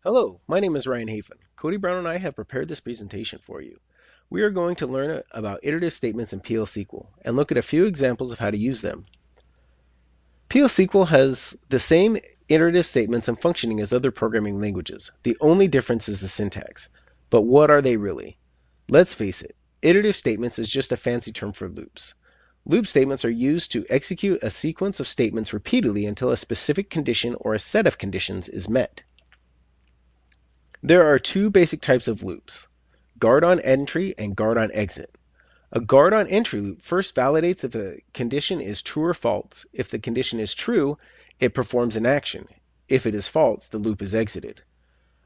Hello, my name is Ryan Hafen. Cody Brown and I have prepared this presentation for you. We are going to learn about iterative statements in PL/SQL and look at a few examples of how to use them. PL/SQL has the same iterative statements and functioning as other programming languages. The only difference is the syntax. But what are they really? Let's face it, iterative statements is just a fancy term for loops. Loop statements are used to execute a sequence of statements repeatedly until a specific condition or a set of conditions is met. There are two basic types of loops: guard on entry and guard on exit. A guard on entry loop first validates if a condition is true or false. If the condition is true, it performs an action. If it is false, the loop is exited.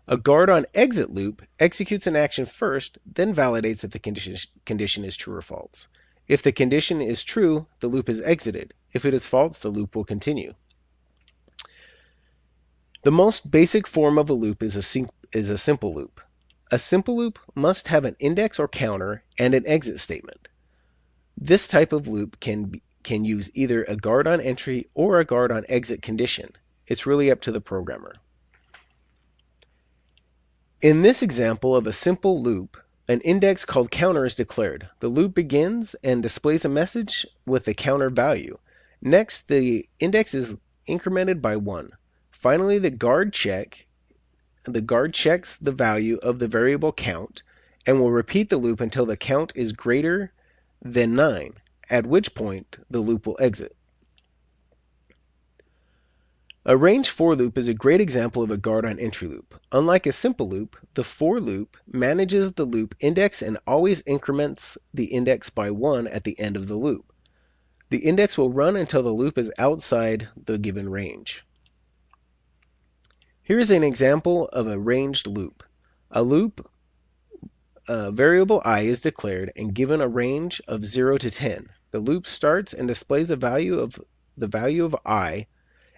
A guard on exit loop executes an action first, then validates if the condition is true or false. If the condition is true, the loop is exited. If it is false, the loop will continue. The most basic form of a loop is a simple loop. A simple loop must have an index or counter and an exit statement. This type of loop can use either a guard on entry or a guard on exit condition. It's really up to the programmer. In this example of a simple loop, an index called counter is declared. The loop begins and displays a message with the counter value. Next, the index is incremented by 1. Finally, the guard checks the value of the variable count and will repeat the loop until the count is greater than 9, at which point the loop will exit. A range for loop is a great example of a guard on entry loop. Unlike a simple loop, the for loop manages the loop index and always increments the index by 1 at the end of the loop. The index will run until the loop is outside the given range. Here is an example of a ranged loop. A loop variable I is declared and given a range of 0 to 10. The loop starts and displays the value of I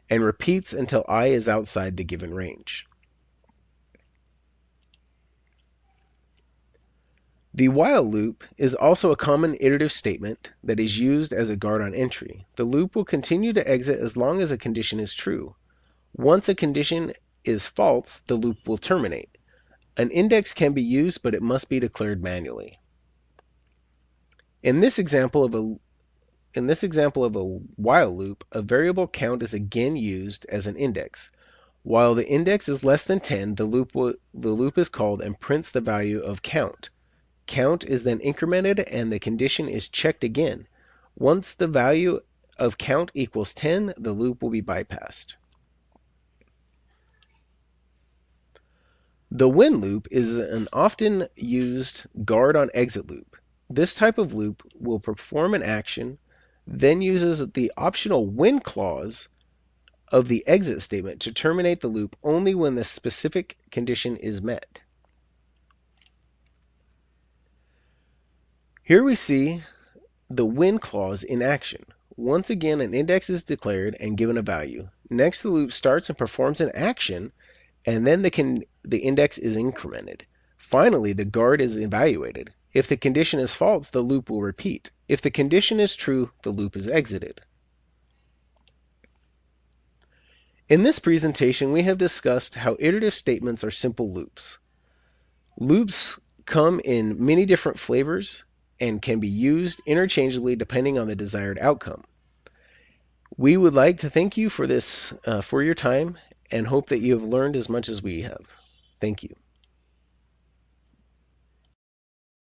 and repeats until I is outside the given range. The while loop is also a common iterative statement that is used as a guard on entry. The loop will continue to exit as long as a condition is true. Once a condition is false, the loop will terminate. An index can be used, but it must be declared manually. In this example of a while loop, a variable count is again used as an index. While the index is less than 10, the loop is called and prints the value of count. Count is then incremented and the condition is checked again. Once the value of count equals 10, the loop will be bypassed. The when loop is an often used guard on exit loop. This type of loop will perform an action, then uses the optional when clause of the exit statement to terminate the loop only when the specific condition is met. Here we see the when clause in action. Once again, an index is declared and given a value. Next, the loop starts and performs an action, and then the index is incremented. Finally, the guard is evaluated. If the condition is false, the loop will repeat. If the condition is true, the loop is exited. In this presentation, we have discussed how iterative statements are simple loops. Loops come in many different flavors and can be used interchangeably depending on the desired outcome. We would like to thank you for your time and hope that you have learned as much as we have. Thank you.